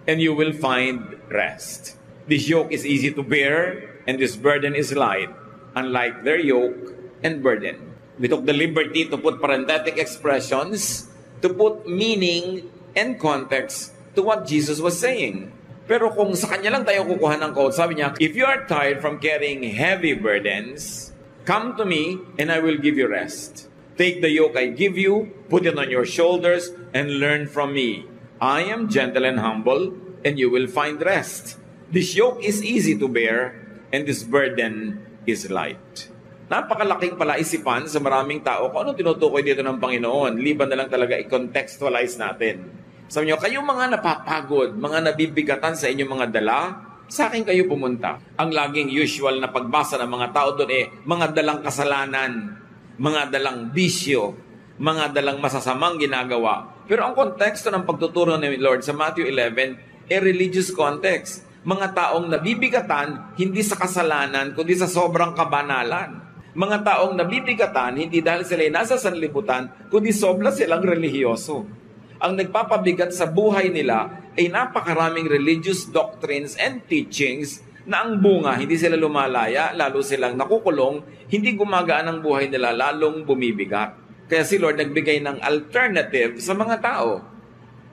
and you will find rest. This yoke is easy to bear, and this burden is light, unlike their yoke and burden. We took the liberty to put parenthetic expressions to put meaning and context to what Jesus was saying. Pero kung sa kanya lang tayo kukuha ng quote, sabi niya, if you are tired from carrying heavy burdens, come to me and I will give you rest. Take the yoke I give you, put it on your shoulders, and learn from me. I am gentle and humble, and you will find rest. This yoke is easy to bear, and this burden is light. Napakalaking palaisipan sa maraming tao kung anong tinutukoy dito ng Panginoon. Liban na lang talaga i-contextualize natin. Sabi niyo, kayong mga napapagod, mga nabibigatan sa inyong mga dala, sa akin kayo pumunta. Ang laging usual na pagbasa ng mga tao doon mga dalang kasalanan, mga dalang bisyo, mga dalang masasamang ginagawa. Pero ang konteksto ng pagtuturo ni Lord sa Matthew 11, religious context. Mga taong nabibigatan, hindi sa kasalanan, kundi sa sobrang kabanalan. Mga taong nabibigatan, hindi dahil sila nasa sanlibutan, kundi sobra silang relihiyoso. Ang nagpapabigat sa buhay nila ay napakaraming religious doctrines and teachings na ang bunga, hindi sila lumalaya, lalo silang nakukulong, hindi gumagaan ang buhay nila, lalong bumibigat. Kaya si Lord nagbigay ng alternative sa mga tao.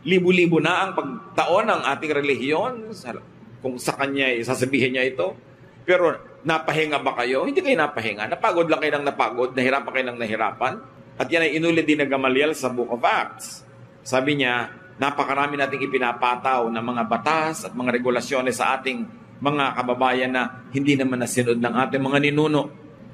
Libu-libo na ang pagtaon ng ating relihiyon, kung sa kanya sasabihin niya ito. Pero napahinga ba kayo? Hindi kayo napahinga. Napagod lang kayo ng napagod, nahirapan kayo ng nahirapan. At yan ay inulit din ng Gamaliel sa Book of Acts. Sabi niya, napakarami nating ipinapataw ng mga batas at mga regulasyones sa ating mga kababayan na hindi naman nasunod ng ating mga ninuno.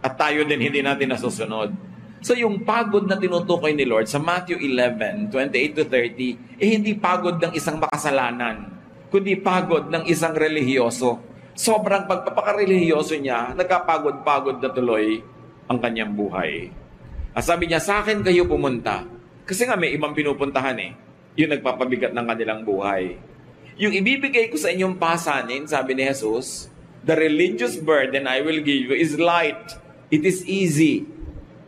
At tayo din hindi natin nasusunod. So yung pagod na tinutukoy ni Lord sa Matthew 11, 28-30, hindi pagod ng isang makasalanan, kundi pagod ng isang relihiyoso. Sobrang pagpapakarelihiyoso niya, nagkapagod-pagod na tuloy ang kanyang buhay. At sabi niya, sa akin kayo pumunta. Kasi nga may ibang pinupuntahan yung nagpapabigat ng kanilang buhay. Yung ibibigay ko sa inyong pasanin, sabi ni Jesus, the religious burden I will give you is light. It is easy.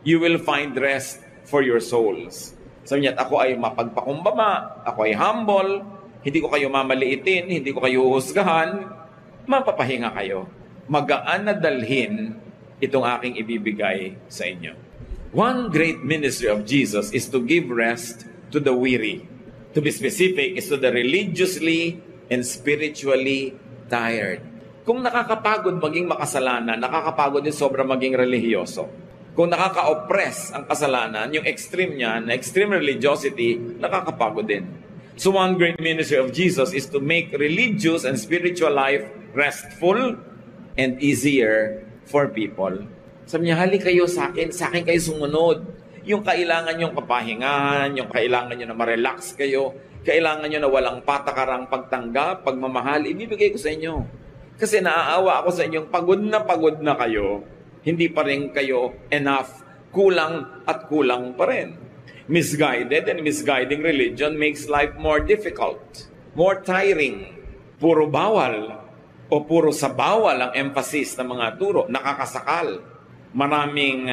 You will find rest for your souls. Sabi niya, ako ay mapagpakumbaba, ako ay humble, hindi ko kayo mamaliitin, hindi ko kayo husgahan, mapapahinga kayo. Magaan na dalhin itong aking ibibigay sa inyo. One great ministry of Jesus is to give rest to the weary. To be specific, is to the religiously and spiritually tired. Kung nakakapagod maging makasalanan, nakakapagod din sobra maging relihiyoso. Kung nakaka-oppress ang kasalanan, yung extreme niya, na extreme religiosity, nakakapagod din. So one great ministry of Jesus is to make religious and spiritual life restful and easier for people. Sabi niya, hali kayo sa akin kayo sumunod. Yung kailangan yung kapahingahan, yung kailangan nyo na ma-relax kayo, kailangan nyo na walang patakarang pagtanggap, pagmamahal, ibibigay ko sa inyo. Kasi naaawa ako sa inyong pagod na kayo, hindi pa rin kayo enough, kulang at kulang pa rin. Misguided and misguiding religion makes life more difficult, more tiring. Puro bawal o puro sa bawal ang emphasis ng mga turo, nakakasakal. Maraming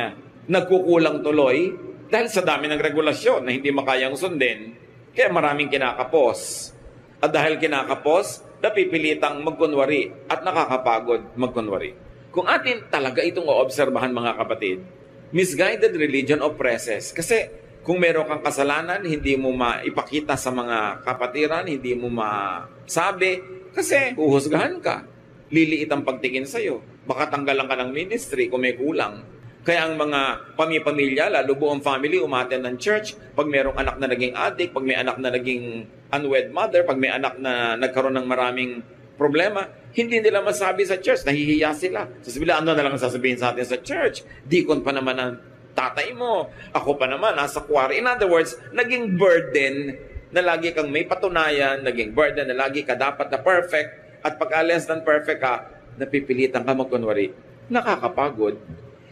nagkukulang tuloy dahil sa dami ng regulasyon na hindi makayang sundin, kaya maraming kinakapos. At dahil kinakapos, napipilitang magkunwari at nakakapagod magkunwari. Kung atin talaga itong oobserbahan mga kapatid, misguided religion oppresses. Kasi kung meron kang kasalanan, hindi mo maipakita sa mga kapatiran, hindi mo masabi, kasi uhusgahan ka. Liliit ang pagtingin sa'yo. Baka tanggalan ka ng ministry kung may kulang. Kaya ang mga pamilya, lalo buong family, umaten ng church. Pag mayroong anak na naging addict, pag may anak na naging unwed mother, pag may anak na nagkaroon ng maraming problema, hindi nila masabi sa church, nahihiya sila. Sasabihin, ano na lang sasabihin sa atin sa church? Deacon pa naman ang tatay mo. Ako pa naman, nasa quarry. In other words, naging burden na lagi kang may patunayan, naging burden na lagi ka dapat na perfect, at pag less than perfect ka, napipilitan ka magkunwari. Nakakapagod.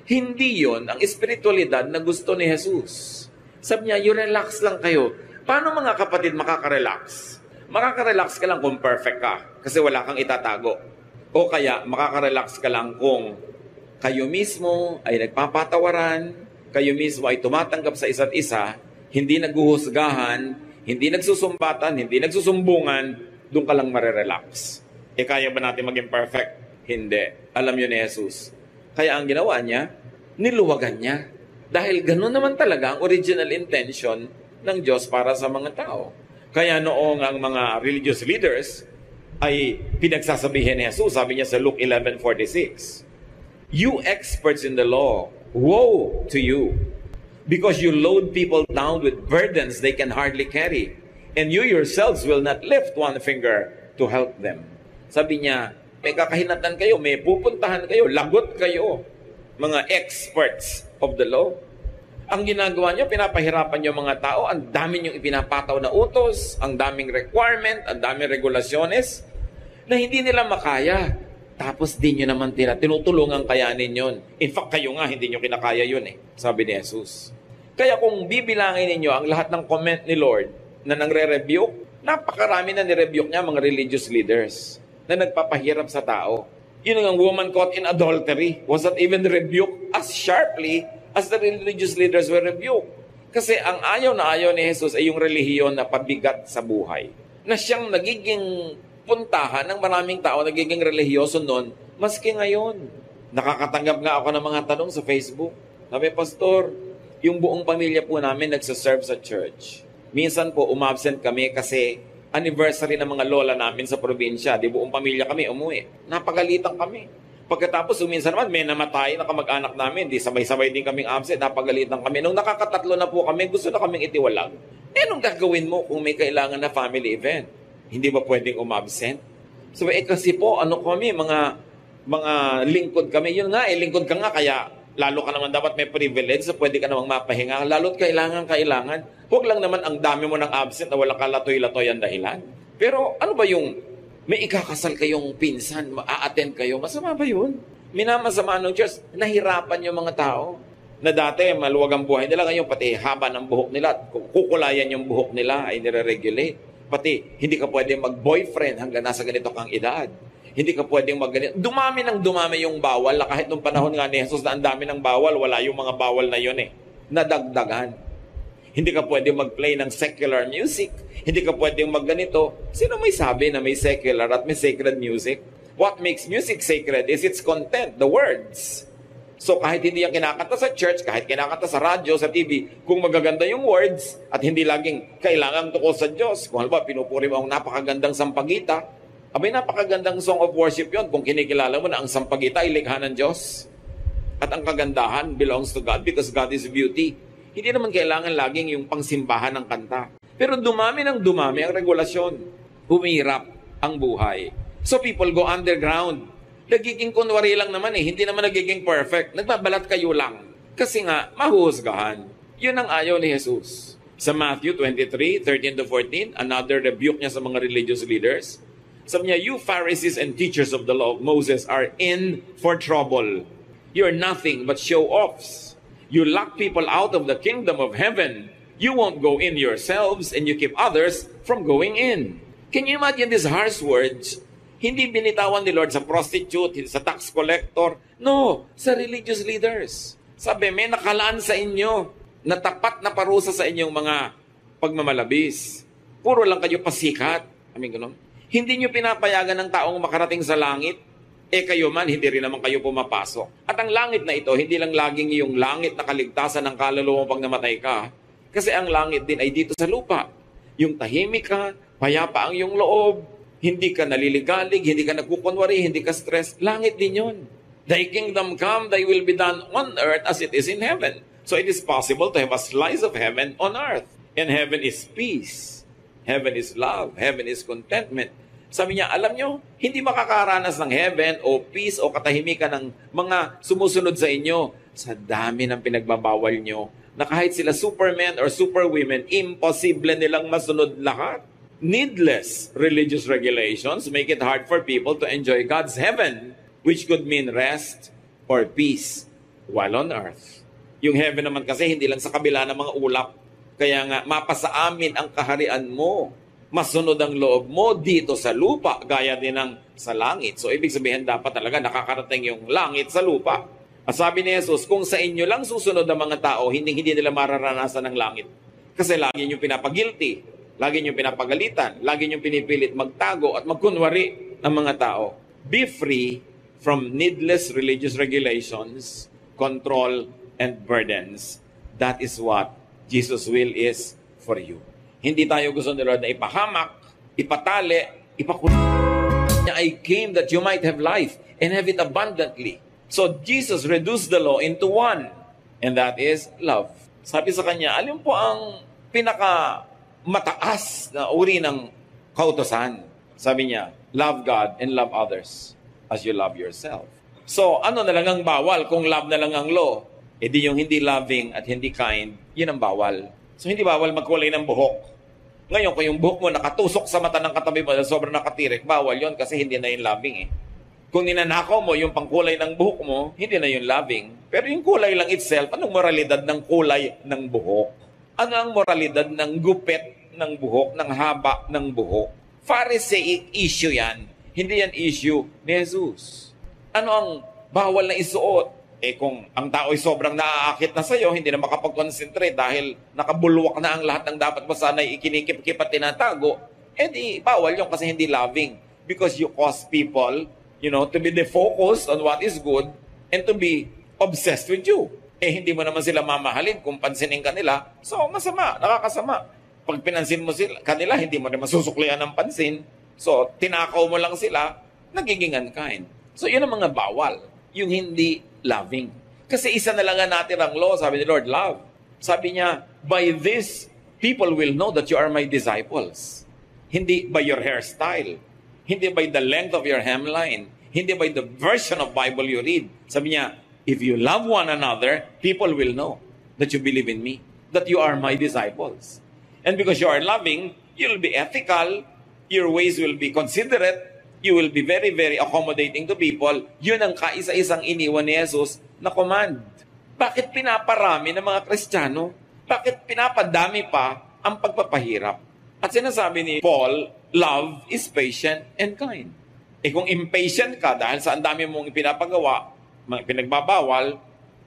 Hindi yon ang espiritualidad na gusto ni Jesus. Sabi niya, you relax lang kayo. Paano mga kapatid makaka-relax? Makaka-relax ka lang kung perfect ka, kasi wala kang itatago. O kaya, makaka-relax ka lang kung kayo mismo ay nagpapatawaran, kayo mismo ay tumatanggap sa isa't isa, hindi naghuhusgahan, hindi nagsusumbatan, hindi nagsusumbungan, doon ka lang marerelax. Kaya ba natin maging perfect? Hindi. Alam yun ni Jesus. Kaya ang ginawa niya, niluwagan niya. Dahil gano'n naman talaga ang original intention ng Diyos para sa mga tao. Kaya noong ang mga religious leaders ay pinagsasabihin ni Jesus, sabi niya sa Luke 11:46, "You experts in the law, woe to you, because you load people down with burdens they can hardly carry, and you yourselves will not lift one finger to help them." Sabi niya, may kakahinatan kayo, may pupuntahan kayo, lagot kayo, mga experts of the law. Ang ginagawa niyo, pinapahirapan niyo mga tao, ang dami niyong ipinapataw na utos, ang daming requirement, ang daming regulasyones, na hindi nila makaya. Tapos di nyo naman tinutulungan kayanin yun. In fact, kayo nga, hindi nyo kinakaya yun sabi ni Jesus. Kaya kung bibilangin ninyo ang lahat ng comment ni Lord na nangre-rebuke, napakarami na ni-rebuke niya mga religious leaders na nagpapahirap sa tao. Yun ang woman caught in adultery was not even rebuked as sharply as the religious leaders were rebuked. Kasi ang ayaw na ayaw ni Jesus ay yung relihiyon na pabigat sa buhay. Na siyang nagiging puntahan ng maraming tao, nagiging relihiyoso noon, maski ngayon. Nakakatanggap nga ako ng mga tanong sa Facebook. Sabi, Pastor, yung buong pamilya po namin nagsaserve sa church. Minsan po, umabsent kami kasi anniversary ng mga lola namin sa probinsya. Di buong pamilya kami umuwi. Napagalitan kami. Pagkatapos, minsan naman, may namatay na kamag-anak namin. Di sabay-sabay din kaming absent. Napagalitan kami. Nung nakakatatlo na po kami, gusto na kaming itiwalag. Anong gagawin mo kung may kailangan na family event? Hindi ba pwedeng umabsent? So, kasi po, kami, mga lingkod kami. Yun nga, lingkod ka nga, kaya lalo ka naman dapat may privilege, so pwede ka namang mapahinga. Lalo't kailangan. Huwag lang naman ang dami mo ng absent na walang kalatoy-latoy ang dahilan. Pero ano ba yung may ikakasal kayong pinsan, ma-attend kayo, masama ba yun? Minamasama ng church, nahirapan yung mga tao. Na dati, maluwag ang buhay nila, ngayon pati haba ng buhok nila, kukulayan yung buhok nila ay nire-regulate. Pati, hindi ka pwede mag-boyfriend hanggang nasa ganito kang edad. Hindi ka pwedeng mag-ganito. Dumami yung bawal, na kahit nung panahon nga ni Jesus na ang dami ng bawal, wala yung mga bawal na yun nadagdagan. Hindi ka pwedeng mag-play ng secular music. Hindi ka pwedeng mag-ganito. Sino may sabi na may secular at may sacred music? What makes music sacred is its content, the words. So kahit hindi yan kinakanta sa church, kahit kinakanta sa radyo, sa TV, kung magaganda yung words at hindi laging kailangang tukol sa Diyos, kung halimbawa pinupuri mo ang napakagandang sampagita, abay napakagandang song of worship yon kung kinikilala mo na ang sampagita ay likha ng Diyos. At ang kagandahan belongs to God because God is beauty. Hindi naman kailangan laging yung pangsimbahan ng kanta. Pero dumami ang regulasyon. Humihirap ang buhay. So people go underground. Nagiging kunwari lang naman hindi naman nagiging perfect. Nagbabalat kayo lang. Kasi nga, mahuhusgahan. Yun ang ayaw ni Jesus. Sa Matthew 23:13-14, another rebuke niya sa mga religious leaders. Sabi niya, "You Pharisees and teachers of the law of Moses are in for trouble. You're nothing but show-offs. You lock people out of the kingdom of heaven. You won't go in yourselves and you keep others from going in." Can you imagine these harsh words? Hindi binitawan ni Lord sa prostitute, sa tax collector. No, sa religious leaders. Sabi, may nakalaan sa inyo na tapat na parusa sa inyong mga pagmamalabis. Puro lang kayo pasikat. Ganun. Hindi nyo pinapayagan ng taong makarating sa langit. Kayo man, hindi rin naman kayo pumapasok. At ang langit na ito, hindi lang laging yung langit na kaligtasan ng kaluluwa pag namatay ka. Kasi ang langit din ay dito sa lupa. Yung tahimik ka, payapa ang iyong loob, hindi ka naliligalig, hindi ka nagkukunwari, hindi ka stress. Langit din yun. Thy kingdom come, thy will be done on earth as it is in heaven. So it is possible to have a slice of heaven on earth. And heaven is peace. Heaven is love. Heaven is contentment. Sabi niya, alam nyo, hindi makakaranas ng heaven o peace o katahimikan ng mga sumusunod sa inyo sa dami ng pinagbabawal nyo na kahit sila supermen or superwomen, imposible nilang masunod lahat. Needless religious regulations make it hard for people to enjoy God's heaven, which could mean rest or peace while on earth. Yung heaven naman kasi hindi lang sa kabila ng mga ulap. Kaya nga, mapasa amin ang kaharian mo. Masunod ang loob mo dito sa lupa, gaya din ng sa langit. So, ibig sabihin, dapat talaga nakakarating yung langit sa lupa. At sabi ni Jesus, kung sa inyo lang susunod ang mga tao, hindi nila mararanasan ng langit. Kasi lagi nyo pinapagilty. Lagi niyong pinapagalitan. Lagi niyong pinipilit magtago at magkunwari ng mga tao. Be free from needless religious regulations, control, and burdens. That is what Jesus' will is for you. Hindi tayo gusto ni Lord na ipahamak, ipatali, I came that you might have life and have it abundantly. So Jesus reduced the law into one, and that is love. Sabi sa kanya, alin po ang mataas na uri ng kautosan? Sabi niya, love God and love others as you love yourself. So, ano na lang ang bawal kung love na lang ang law? E di yung hindi loving at hindi kind, yun ang bawal. So, hindi bawal magkulay ng buhok. Ngayon, kung yung buhok mo nakatusok sa mata ng katabi mo dahil sobrang nakatirik, bawal yun kasi hindi na yung loving eh. Kung ninanakaw mo yung pangkulay ng buhok mo, hindi na yung loving. Pero yung kulay lang itself, anong moralidad ng kulay ng buhok? Ano ang moralidad ng gupit ng buhok, ng haba ng buhok? Pharisaic issue yan. Hindi yan issue ni Jesus. Ano ang bawal na isuot? Kung ang tao ay sobrang naaakit na sa'yo, hindi na makapag-concentrate dahil nakabulwak na ang lahat ng dapat mo sana ikinikip-kip at tinatago, di bawal yun kasi hindi loving. Because you cause people, to be defocused on what is good and to be obsessed with you. Hindi mo naman sila mamahalin kung pansinin ka nila. So, masama, nakakasama. Pag pinansin mo kanila, hindi mo naman susuklian ng pansin. So, tinakaw mo lang sila, nagiging unkind. So, yun ang mga bawal. Yung hindi loving. Kasi isa na lang nga natin ang law, sabi ni Lord, love. Sabi niya, by this, people will know that you are my disciples. Hindi by your hairstyle. Hindi by the length of your hemline. Hindi by the version of Bible you read. Sabi niya, if you love one another, people will know that you believe in me, that you are my disciples. And because you are loving, you'll be ethical, your ways will be considerate, you will be very, very accommodating to people. Yun ang kaisa-isang iniwan ni Jesus na command. Bakit pinaparami ng mga Kristiyano? Bakit pinapadami pa ang pagpapahirap? At sinasabi ni Paul, love is patient and kind. Kung impatient ka dahil sa ang dami mong pinapagawa, pinagbabawal,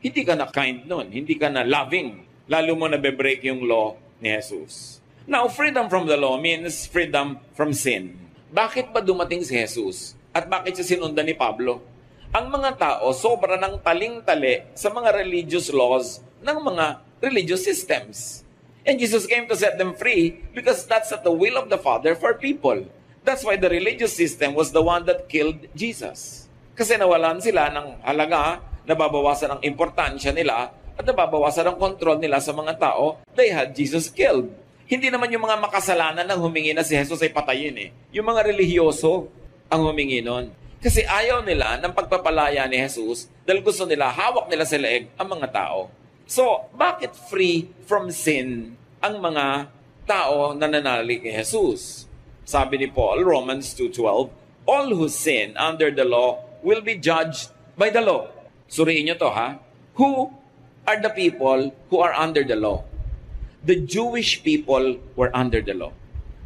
hindi ka na kind nun, hindi ka na loving. Lalo mo nabe-break yung law ni Jesus. Now, freedom from the law means freedom from sin. Bakit ba dumating si Jesus? At bakit siya sinundan ni Pablo? Ang mga tao sobra ng taling-tali sa mga religious laws ng mga religious systems. And Jesus came to set them free because that's at the will of the Father for people. That's why the religious system was the one that killed Jesus. Kasi nawalan sila ng halaga, nababawasan ang importansya nila, at nababawasan ang control nila sa mga tao. They had Jesus killed. Hindi naman yung mga makasalanan nang humingi na si Jesus ay patayin eh. Yung mga relihiyoso ang humingi nun. Kasi ayaw nila ng pagpapalaya ni Jesus dahil gusto nila, hawak nila sa leeg ang mga tao. So, bakit free from sin ang mga tao na nananalig kay Jesus? Sabi ni Paul, Romans 2:12, all who sin under the law will be judged by the law. Suriin nyo to ha. Who are the people who are under the law? The Jewish people were under the law.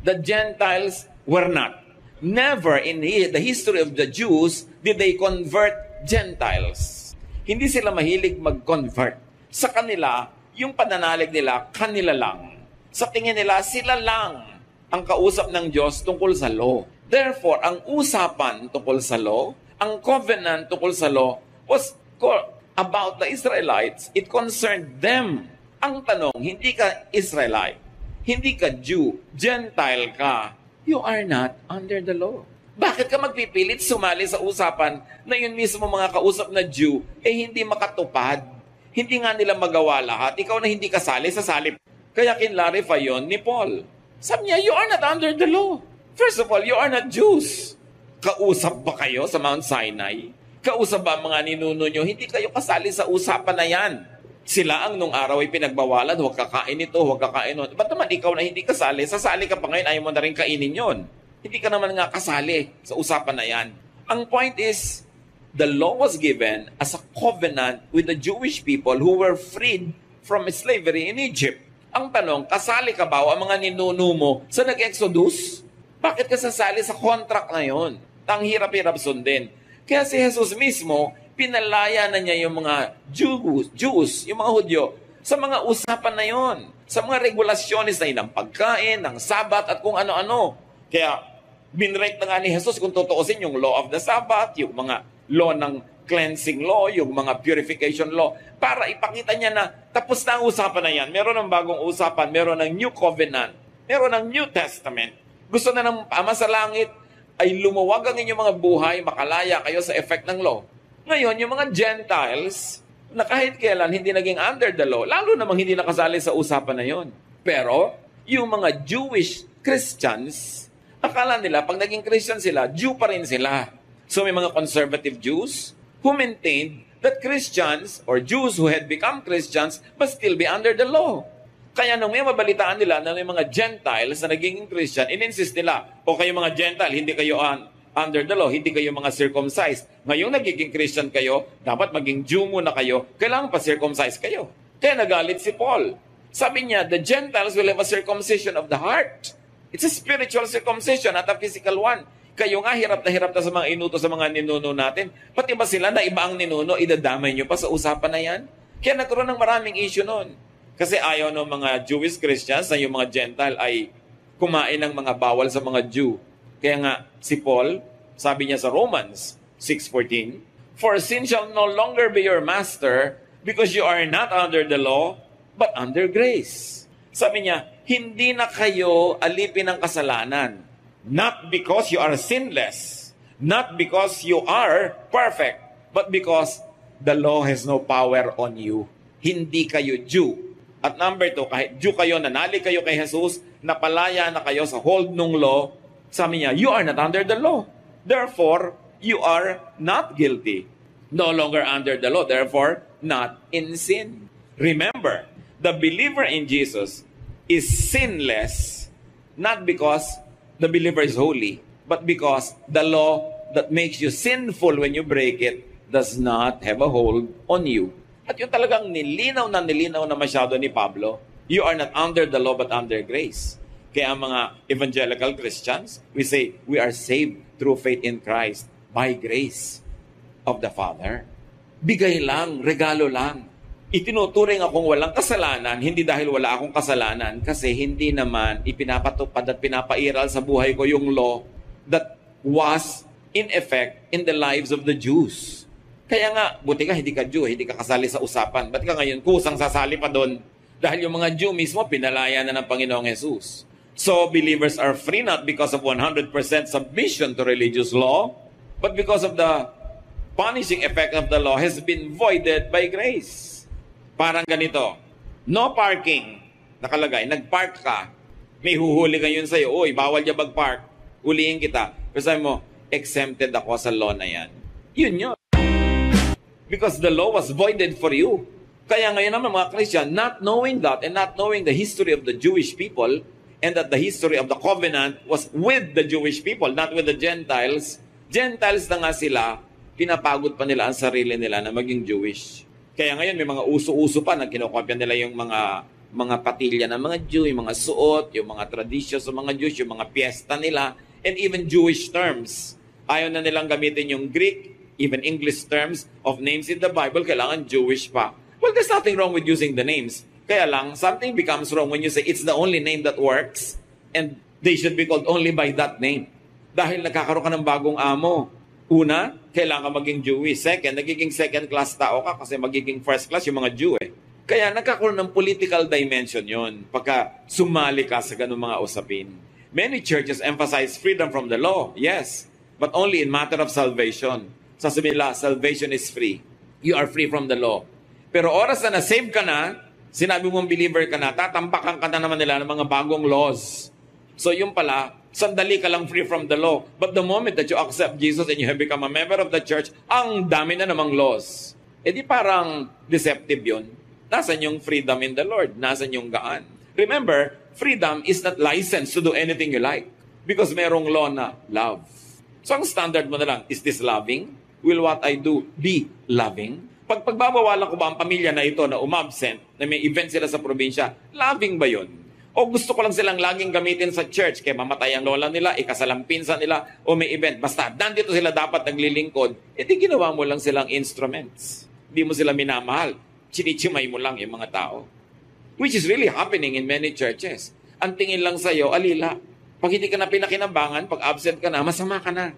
The Gentiles were not. Never in the history of the Jews did they convert Gentiles. Hindi sila mahilig mag-convert. Sa kanila, yung pananalig nila, kanila lang. Sa tingin nila, sila lang ang kausap ng Diyos tungkol sa law. Therefore, ang usapan tungkol sa law, ang covenant tungkol sa law, was about the Israelites. It concerned them. Ang tanong, hindi ka Israelite, hindi ka Jew, Gentile ka, you are not under the law. Bakit ka magpipilit sumali sa usapan na yun mismo mga kausap na Jew, hindi makatupad? Hindi nga nila magawa lahat. Ikaw na hindi kasali, sasali. Kaya kinlarify yun ni Paul. Sabi niya, you are not under the law. First of all, you are not Jews. Kausap ba kayo sa Mount Sinai? Kausap ba mga ninuno nyo? Hindi kayo kasali sa usapan na yan. Sila ang nung araw ay pinagbawalan, huwag kakain ito, huwag kakain ito. Ba't naman ikaw na hindi kasali? Sasali ka pa ngayon, ayaw mo na rin kainin yon. Hindi ka naman nga kasali sa usapan na yan. Ang point is, the law was given as a covenant with the Jewish people who were freed from slavery in Egypt. Ang tanong, kasali ka ba o ang mga ninuno mo sa nag-exodus? Bakit ka sasali sa contract na yon? Ang hirap-hirap sundin. Kaya si Jesus mismo, pinalaya na niya yung mga Jews, yung mga Hudyo, Sa mga usapan na yon, sa mga regulasyones na yun, ng pagkain, ng Sabat, at kung ano-ano. Kaya, binrate na nga ni Jesus kung tutuusin yung law of the Sabbath, yung mga law ng cleansing law, yung mga purification law, para ipakita niya na tapos na ang usapan na yan. Meron ng bagong usapan, meron ng New Covenant, meron ng New Testament. Gusto na ng Ama sa Langit ay lumuwag ang inyong mga buhay, makalaya kayo sa effect ng law. Ngayon, yung mga Gentiles, na kahit kailan hindi naging under the law, lalo namang hindi nakasali sa usapan na yon. Pero, yung mga Jewish Christians, akala nila, pag naging Christian sila, Jew pa rin sila. So may mga conservative Jews who maintained that Christians or Jews who had become Christians must still be under the law. Kaya nung may mabalitaan nila na may mga Gentiles na naging Christian, in-insist nila, o kayo mga Gentile, hindi kayo under the law, hindi kayo mga circumcised. Ngayong nagiging Christian kayo, dapat maging Jew muna kayo, kailangan pa circumcise kayo. Kaya nagalit si Paul. Sabi niya, the Gentiles will have a circumcision of the heart. It's a spiritual circumcision, not a physical one. Kayo nga, hirap na sa mga inuto sa mga ninuno natin. Pati ba sila na iba ang ninuno, idadamay nyo pa sa usapan na yan? Kaya nagkaroon ng maraming issue noon. Kasi ayaw ng mga Jewish Christians na yung mga Gentile ay kumain ng mga bawal sa mga Jew. Kaya nga, si Paul, sabi niya sa Romans 6:14, "For sin shall no longer be your master, because you are not under the law, but under grace." Sabi niya, hindi na kayo alipin ng kasalanan. Not because you are sinless, not because you are perfect, but because the law has no power on you. Hindi kayo Jew. At number 2, kahit Jew kayo, nanali kayo kay Jesus, napalaya na kayo sa hold ng law, sabi niya, you are not under the law. Therefore, you are not guilty. No longer under the law, therefore, not in sin. Remember, the believer in Jesus is sinless, not because the believer is holy, but because the law that makes you sinful when you break it does not have a hold on you. At yung talagang nilinaw na masyado ni Pablo, you are not under the law but under grace. Kaya ang mga evangelical Christians, we say, we are saved through faith in Christ by grace of the Father. Bigay lang, regalo lang. Itinuturing akong walang kasalanan, hindi dahil wala akong kasalanan, kasi hindi naman ipinapatupad at pinapairal sa buhay ko yung law that was in effect in the lives of the Jews. Kaya nga, buti ka hindi ka Jew, hindi ka kasali sa usapan. Ba't ka ngayon kusang sasali pa doon? Dahil yung mga Jew mismo, pinalaya na ng Panginoong Jesus. So, believers are free not because of 100% submission to religious law, but because of the punishing effect of the law has been voided by grace. Parang ganito, no parking, nakalagay, nagpark ka, may huhuli ngayon sa'yo, uy, bawal niya mag-park, hulihin kita. Pero sabi mo, exempted ako sa law na yan. Yun yun. Because the law was voided for you. Kaya ngayon naman mga Christian, not knowing that and not knowing the history of the Jewish people, and that the history of the covenant was with the Jewish people, not with the Gentiles, Gentiles na nga sila, pinapagod pa nila ang sarili nila na maging Jewish. Kaya ngayon may mga uso-uso pa na kinokopya nila yung mga patilya ng mga Jew, yung mga suot, yung mga tradisyon sa mga Jews, yung mga piyesta nila, and even Jewish terms. Ayaw na nilang gamitin yung Greek, even English terms of names in the Bible, kailangan Jewish pa. Well, there's nothing wrong with using the names. Kaya lang, something becomes wrong when you say it's the only name that works, and they should be called only by that name. Dahil nagkakaroon ka ng bagong amo. Una, kailangan maging Jewish. Second, nagiging second class tao ka kasi magiging first class yung mga Jew eh. Kaya nagkakaroon ng political dimension yon pagka sumali ka sa ganung mga usapin. Many churches emphasize freedom from the law, yes, but only in matter of salvation. Sasabihin nila, salvation is free. You are free from the law. Pero oras na na-save ka na, sinabi mong believer ka na, tatampakan ka na naman nila ng mga bagong laws. So yung pala, sandali ka lang free from the law. But the moment that you accept Jesus and you have become a member of the church, ang dami na namang laws. E di parang deceptive yun. Nasaan yung freedom in the Lord? Nasaan yung gaan? Remember, freedom is not licensed to do anything you like. Because merong law na love. So ang standard mo na lang, is this loving? Will what I do be loving? Pagbabawalan ko ba ang pamilya na ito na umabsent, na may event sila sa probinsya, loving ba yun? O gusto ko lang silang laging gamitin sa church, kaya mamatay ang lola nila, ikasalang pinsan nila, o may event. Basta, nandito sila dapat naglilingkod, di ginawa mo lang silang instruments. Di mo sila minamahal. Chinichimay mo lang yung mga tao. Which is really happening in many churches. Ang tingin lang sa'yo, alila. Pag hindi ka na pinakinabangan, pag absent ka na, masama ka na.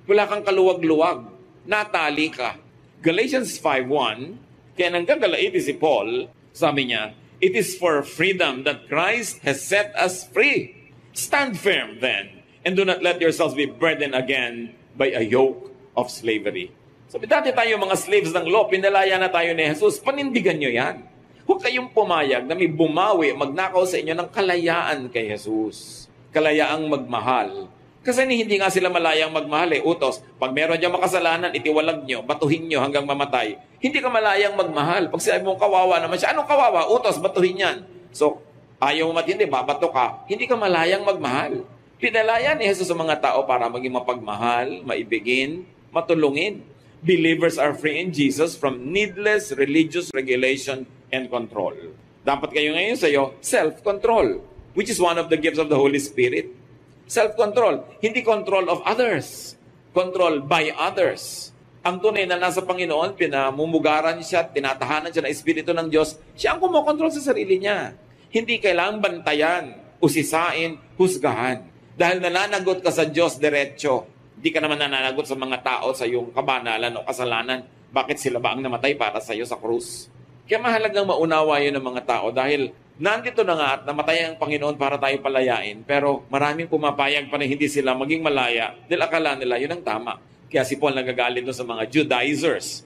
Wala kang kaluwag-luwag. Natali ka. Galatians 5:1, kaya nanggagalaiti si Paul, sabi niya, it is for freedom that Christ has set us free. Stand firm then, and do not let yourselves be burdened again by a yoke of slavery. Sabi, dati tayo mga slaves ng law, pinalaya na tayo ni Jesus, panindigan nyo yan. Huwag kayong pumayag na may bumawi, magnakaw sa inyo ng kalayaan kay Jesus. Kalayaang magmahal. Kasi hindi nga sila malayang magmahal utos. Pag meron diyang makasalanan, itiwalag nyo, batuhin nyo hanggang mamatay. Hindi ka malayang magmahal. Pag sinabi mong kawawa naman siya, anong kawawa? Utos, batuhin yan. So, ayaw mo matindi, babato ka. Hindi ka malayang magmahal. Pinalaya ni Jesus sa mga tao para maging mapagmahal, maibigin, matulungin. Believers are free in Jesus from needless religious regulation and control. Dapat kayo ngayon sa'yo, self-control, which is one of the gifts of the Holy Spirit. Self-control, hindi control of others. Control by others. Ang tunay na nasa Panginoon, pinamumugaran siya, tinatahanan siya ng Espiritu ng Diyos, siya ang kumokontrol sa sarili niya. Hindi kailangang bantayan, usisain, husgahan. Dahil nananagot ka sa Diyos diretso, hindi ka naman nananagot sa mga tao sa iyong kabanalan o kasalanan. Bakit sila ba ang namatay para sa iyo sa krus? Kaya mahalagang maunawa yun ng mga tao dahil nandito na nga at namatay ang Panginoon para tayo palayain, pero maraming pumapayag pa na hindi sila maging malaya dahil akala nila yun ang tama. Kaya si Paul nagagalit doon sa mga Judaizers,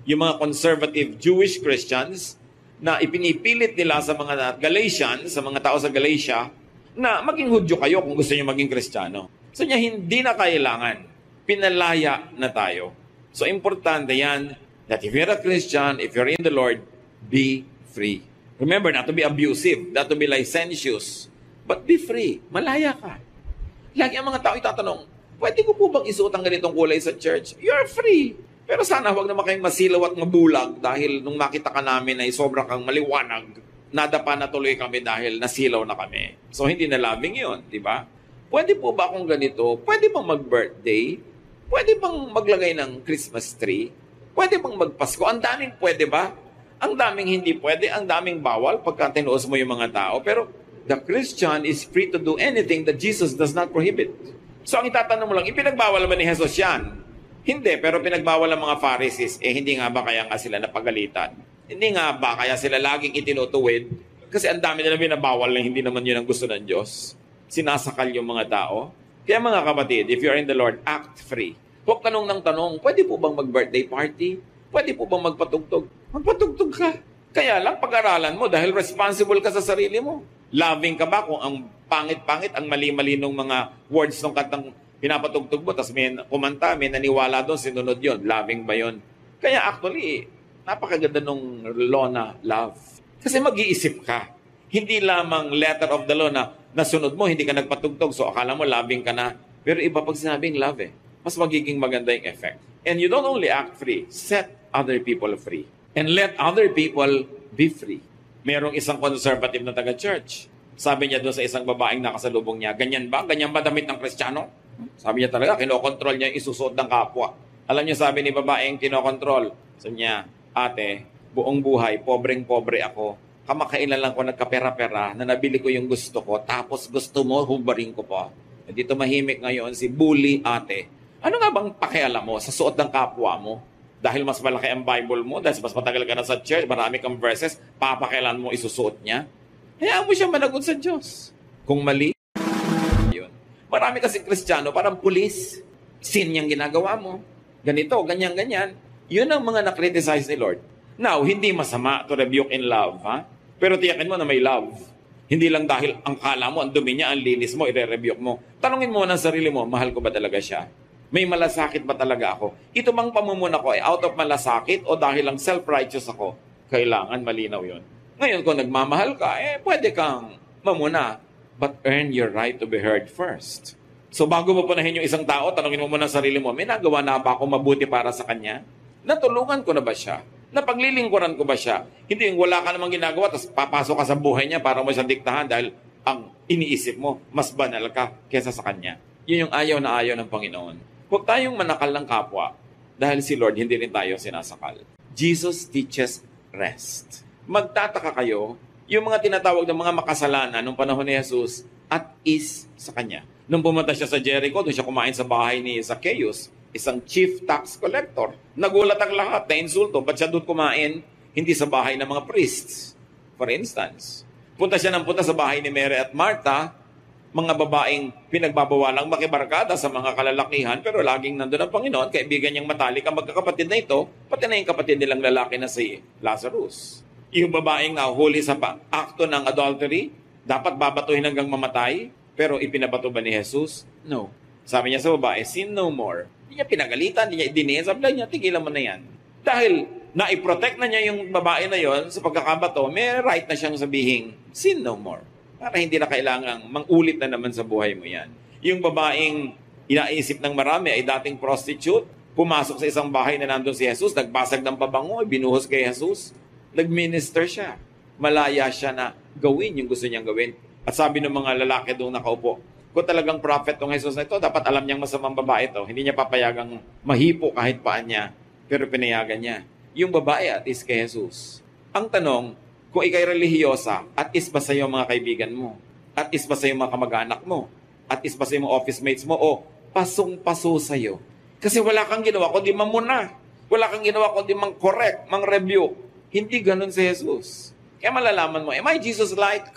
yung mga conservative Jewish Christians na ipinipilit nila sa mga Galatians, sa mga tao sa Galatia, na maging Hudyo kayo kung gusto nyo maging Kristiyano. So niya, hindi na kailangan. Pinalaya na tayo. So importante yan, that if you're a Christian, if you're in the Lord, be free. Remember, not to be abusive, not to be licentious, but be free. Malaya ka. Lagi ang mga tao itatanong, pwede ko po bang isuot ang ganitong kulay sa church? You're free. Pero sana huwag naman kayong masilaw at mabulag dahil nung makita ka namin ay sobrang kang maliwanag, nadapa na tuloy kami dahil nasilaw na kami. So hindi na loving yun, di ba? Pwede po ba akong ganito? Pwede bang mag-birthday? Pwede bang maglagay ng Christmas tree? Pwede bang magpasko? Ang daming pwede ba? Ang daming hindi pwede, ang daming bawal pagka tinuos mo yung mga tao. Pero the Christian is free to do anything that Jesus does not prohibit. So ang itatanong mo lang, ipinagbawal ba ni Jesus yan? Hindi, pero pinagbawal ang mga Pharisees. Hindi nga ba kaya nga sila napagalitan? Hindi nga ba kaya sila laging itinutuwid? Kasi ang dami nila binabawal na hindi naman yun ang gusto ng Diyos. Sinasakal yung mga tao. Kaya mga kapatid, if you're in the Lord, act free. Huwag tanong ng tanong, pwede po bang mag-birthday party? Pwede po bang magpatugtog? Magpatugtog ka. Kaya lang, pag-aralan mo dahil responsible ka sa sarili mo. Loving ka ba kung ang pangit-pangit, ang mali-mali ng mga words ng kantang pinapatugtog mo, tapos may kumanta, may naniwala doon, sinunod yon. Loving ba yon? Kaya actually, napakaganda nung law na love. Kasi mag-iisip ka. Hindi lamang letter of the law na nasunod mo, hindi ka nagpatugtog, so akala mo loving ka na. Pero iba pag sinabing love mas magiging maganda yung effect. And you don't only act free, set other people free. And let other people be free. Merong isang conservative na taga-church. Sabi niya doon sa isang babaeng nakasalubong niya, ganyan ba? Ganyan ba damit ng Kristiyano? Sabi niya talaga, kinokontrol niya yung isusuot ng kapwa. Alam niyo, sabi ni babaeng kinokontrol, sabi niya, ate, buong buhay, pobreng-pobre ako. Kamakailan lang ko nagkapera-pera na nabili ko yung gusto ko, tapos gusto mo, hubarin ko pa. E dito mahimik ngayon si bully ate. Ano nga bang pakialam mo sa suot ng kapwa mo? Dahil mas malaki ang Bible mo, dahil mas matagal ka na sa church, marami kang verses, papakailan mo isusuot niya? Hayaan mo siya managot sa Diyos. Kung mali, yun. Marami kasi Kristiyano, parang pulis. Sin yung ginagawa mo. Ganito, ganyan-ganyan. Yun ang mga na-criticize ni Lord. Now, hindi masama to rebuke in love, ha? Pero tiyakin mo na may love. Hindi lang dahil ang kala mo, ang dumi niya, ang linis mo, i-rebuke mo. Tanungin mo ng sarili mo, mahal ko ba talaga siya? May malasakit ba talaga ako? Ito bang pamumuna ko ay out of malasakit o dahil lang self-righteous ako? Kailangan malinaw yon. Ngayon, kung nagmamahal ka, pwede kang mamuna. But earn your right to be heard first. So bago mo punahin yung isang tao, tanungin mo muna sa sarili mo, may nagawa na ba ako mabuti para sa kanya? Natulungan ko na ba siya? Napaglilingkuran ko ba siya? Hindi yung wala ka namang ginagawa, tapos papasok ka sa buhay niya para mo siyang diktahan dahil ang iniisip mo, mas banal ka kesa sa kanya. Yun yung ayaw na ayaw ng Panginoon. Huwag tayong manakal ng kapwa dahil si Lord hindi rin tayo sinasakal. Jesus teaches rest. Magtataka kayo, yung mga tinatawag ng mga makasalanan nung panahon ni Jesus at is sa kanya. Nung pumunta siya sa Jericho, doon siya kumain sa bahay ni Zacchaeus, isang chief tax collector. Nagulat ang lahat na insulto. Ba't siya doon kumain? Hindi sa bahay ng mga priests. For instance, punta sa bahay ni Mary at Martha, mga babaeng pinagbabawalang makibarkada sa mga kalalakihan, pero laging nandun ang Panginoon, kaibigan niyang matalik ang magkakapatid na ito, pati na yung kapatid nilang lalaki na si Lazarus. Yung babaeng nahuli sa akto ng adultery, dapat babatuhin hanggang mamatay, pero ipinabato ba ni Jesus? No. Sabi niya sa babae, sin no more. Hindi niya pinagalitan, hindi niya idinihin, sabi niya, tigilan mo na yan. Dahil na-protect na niya yung babae na yon sa pagkakabato, may right na siyang sabihin, sin no more. Para hindi na kailangang mangulit na naman sa buhay mo yan. Yung babaeng inaisip ng marami ay dating prostitute, pumasok sa isang bahay na nandun si Jesus, nagbasag ng pabango, binuhos kay Jesus, nag-minister siya. Malaya siya na gawin yung gusto niyang gawin. At sabi ng mga lalaki doon nakaupo, kung talagang prophet tong Jesus na ito, dapat alam niyang masamang babae ito. Hindi niya papayagang mahipo kahit paan niya, pero pinayagan niya. Yung babae at is kay Jesus. Ang tanong, kung ikay relihiyosa, at is ba sa'yo mga kaibigan mo? At is ba sa'yo mga kamag-anak mo? At is ba sa'yo mga office mates mo? O pasong-paso sa'yo? Kasi wala kang ginawa kundi mamuna. Wala kang ginawa kundi mang-correct, mang-rebuke. Hindi ganun si Jesus. Kaya malalaman mo, am I Jesus-like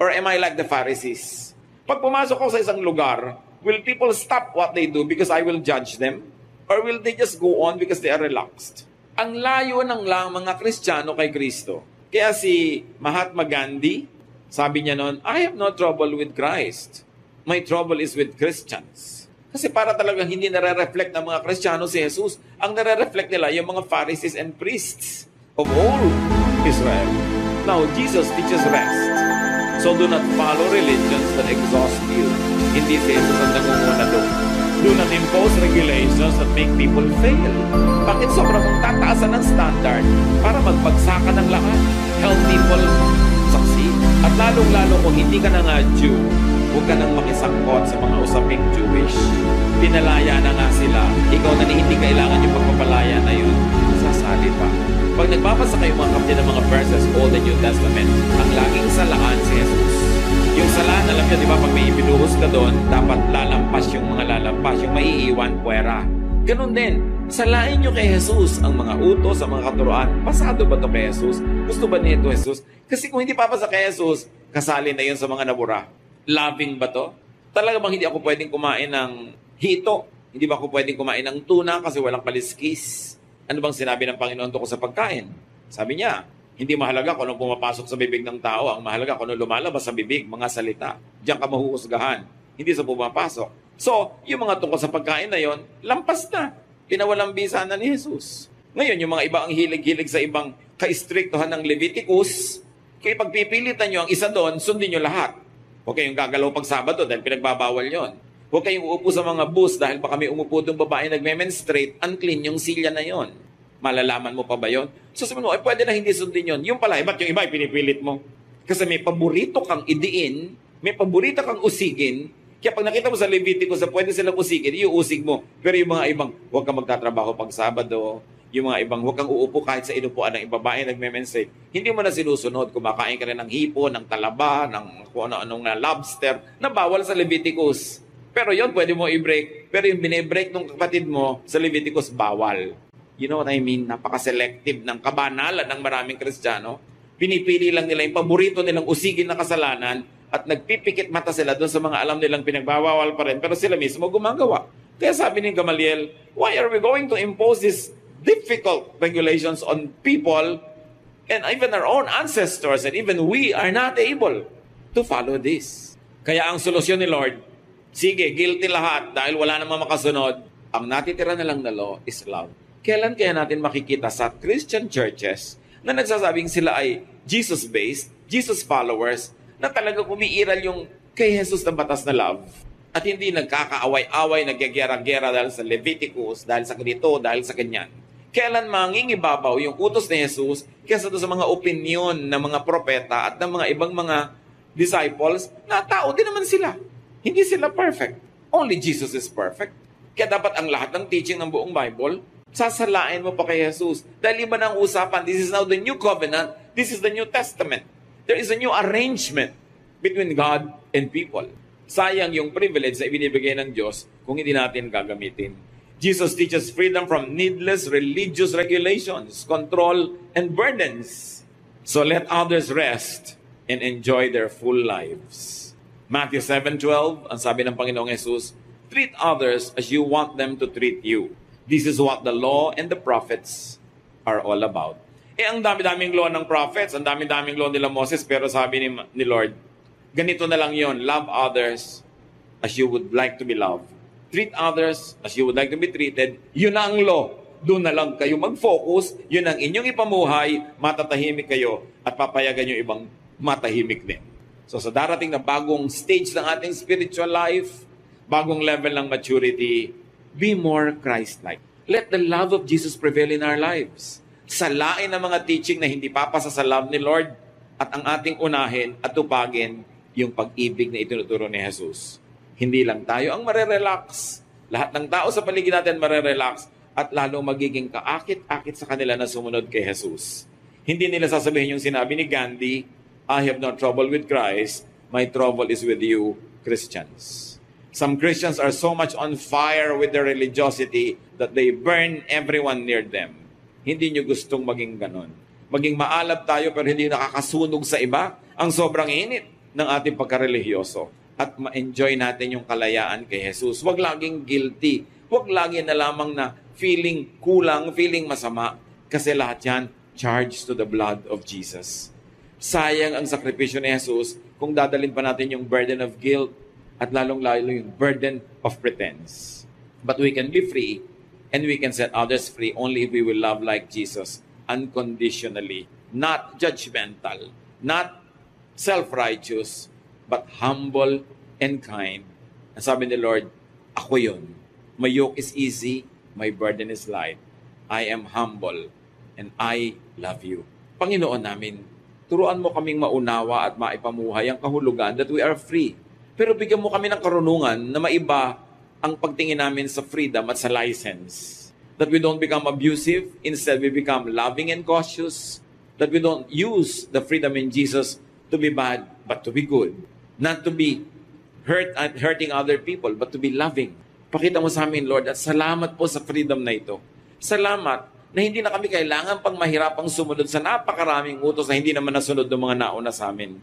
or am I like the Pharisees? Pag pumasok ko sa isang lugar, will people stop what they do because I will judge them? Or will they just go on because they are relaxed? Ang layo ng mga Kristiyano kay Kristo. Kaya si Mahatma Gandhi, sabi niya noon, I have no trouble with Christ. My trouble is with Christians. Kasi para talagang hindi nare-reflect ng mga Kristiyano si Jesus. Ang nare-reflect nila yung mga Pharisees and priests of all Israel. Now, Jesus teaches rest. So do not follow religions that exhaust you. Hindi si Jesus ang nangunguna doon. Do not impose regulations that make people fail. Bakit sobrang mong tataasan ng standard para magbagsakan ng lahat? Help people succeed. At lalong-lalo kung hindi ka na nga Jew, huwag ka nang makisangkot sa mga usaping Jewish. Pinalaya na nga sila. Ikaw na hindi kailangan yung pagpapalaya na yun. Sasali pa. Pag nagbabasa kayo mga kapatid ng mga verses, Old and New Testament, ang laging salaan si Jesus. Yung salaan, alam niyo, di ba, pag may ibinuhos ka doon, dapat lalampas yung mga lalampas, yung maiiwan puwera. Ganun din, salain niyo kay Jesus ang mga utos, ang mga katuruan. Pasado ba ito kay Jesus? Gusto ba nito Jesus? Kasi kung hindi papasa kay Jesus, kasali na yun sa mga nabura. Loving ba to? Talaga bang hindi ako pwedeng kumain ng hito? Hindi ba ako pwedeng kumain ng tuna kasi walang kaliskis? Ano bang sinabi ng Panginoon tungkol sa pagkain? Sabi niya, hindi mahalaga kung anong pumapasok sa bibig ng tao. Ang mahalaga kung anong lumalabas sa bibig, mga salita. Diyan ka mahuhusgahan. Hindi sa pumapasok. So, yung mga tungkol sa pagkain na yon, lampas na. Pinawalang bisa na ni Jesus. Ngayon, yung mga iba ang hilig-hilig sa ibang ka-istriktuhan ng Leviticus, kaya pagpipilitan nyo ang isa doon, sundin nyo lahat. Huwag kayong gagalaw pag Sabado dahil pinagbabawal yon. Huwag kayong uupo sa mga bus dahil baka may umupo doong babae nagme-menstruate, unclean yung silya na yon. Malalaman mo pa ba yon? So sabi mo, pwede na hindi sundin yon. Yung pala, ba't yung iba pinipilit mo? Kasi may paborito kang idiin, may paborito kang usigin, kaya pag nakita mo sa Leviticus na pwede silang usigin, iuusig mo. Pero yung mga ibang, huwag kang magtatrabaho pag Sabado, yung mga ibang, huwag kang uupo kahit sa inupuan ng babae nagme-menstruate. Hindi mo na sinusunod, kumakain ka rin ng hipo, ng talaba, ng kung ano-anong lobster, na bawal sa Leviticus. Pero yon pwede mo i-break. Pero yung bine-break ng kapatid mo sa Leviticus, bawal. You know what I mean? Napaka-selective ng kabanalan ng maraming Kristiyano. Pinipili lang nila yung paborito nilang usigin na kasalanan at nagpipikit mata sila doon sa mga alam nilang pinagbawal pa rin pero sila mismo gumagawa. Kaya sabi ni Gamaliel, why are we going to impose these difficult regulations on people and even our own ancestors and even we are not able to follow this? Kaya ang solusyon ni Lord, sige, guilty lahat dahil wala namang makasunod. Ang natitira na lang na law is love. Kailan kaya natin makikita sa Christian churches na nagsasabing sila ay Jesus-based, Jesus followers, na talagang umiiral yung kay Jesus na batas na love at hindi nagkakaaway-away, nagyagera-gera dahil sa Leviticus, dahil sa ganito, dahil sa ganyan. Kailan mangingibabaw yung utos ni Jesus kaysa doon sa mga opinion ng mga propeta at ng mga ibang mga disciples na tao din naman sila. Hindi sila perfect. Only Jesus is perfect. Kaya dapat ang lahat ng teaching ng buong Bible, sasalain mo pa kay Jesus. Dahil iba na ang usapan, this is now the new covenant, this is the New Testament. There is a new arrangement between God and people. Sayang yung privilege na ibinibigay ng Diyos kung hindi natin gagamitin. Jesus teaches freedom from needless religious regulations, control, and burdens. So let others rest and enjoy their full lives. Matthew 7:12, ang sabi ng Panginoong Jesus, treat others as you want them to treat you. This is what the law and the prophets are all about. Ang dami-daming law ng prophets, ang dami-daming law nila Moses, pero sabi ni Lord, ganito na lang yon, love others as you would like to be loved. Treat others as you would like to be treated. Yun na ang law. Doon na lang kayo mag-focus. Yun ang inyong ipamuhay. Matatahimik kayo at papayagan yung ibang matahimik din. So sa darating na bagong stage ng ating spiritual life, bagong level ng maturity, be more Christ-like. Let the love of Jesus prevail in our lives. Salain ang mga teaching na hindi papasa sa love ni Lord at ang ating unahin at tupagin yung pag-ibig na itinuturo ni Jesus. Hindi lang tayo ang marerelax. Lahat ng tao sa paligid natin marerelax at lalo magiging kaakit-akit sa kanila na sumunod kay Jesus. Hindi nila sasabihin yung sinabi ni Gandhi, I have no trouble with Christ, my trouble is with you, Christians. Some Christians are so much on fire with their religiosity that they burn everyone near them. Hindi nyo gustong maging ganon. Maging maalab tayo pero hindi nakakasunog sa iba. Ang sobrang init ng ating pagkarelihiyoso. At ma-enjoy natin yung kalayaan kay Jesus. Huwag laging guilty. Huwag lagi na lamang na feeling kulang, feeling masama. Kasi lahat yan, charged to the blood of Jesus. Sayang ang sakripisyo ni Jesus kung dadalhin pa natin yung burden of guilt at lalong-lalo yung burden of pretense. But we can be free and we can set others free only if we will love like Jesus unconditionally, not judgmental, not self-righteous, but humble and kind. Ang sabi ni Lord, ako yun. My yoke is easy, my burden is light. I am humble and I love you. Panginoon namin, turuan mo kaming maunawa at maipamuhay ang kahulugan that we are free. Pero bigyan mo kami ng karunungan na maiba ang pagtingin namin sa freedom at sa license. That we don't become abusive, instead we become loving and cautious. That we don't use the freedom in Jesus to be bad, but to be good. Not to be hurting other people, but to be loving. Pakita mo sa amin, Lord, at salamat po sa freedom na ito. Salamat na hindi na kami kailangan pang mahirapang sumunod sa napakaraming utos na hindi naman nasunod ng mga nauna sa amin.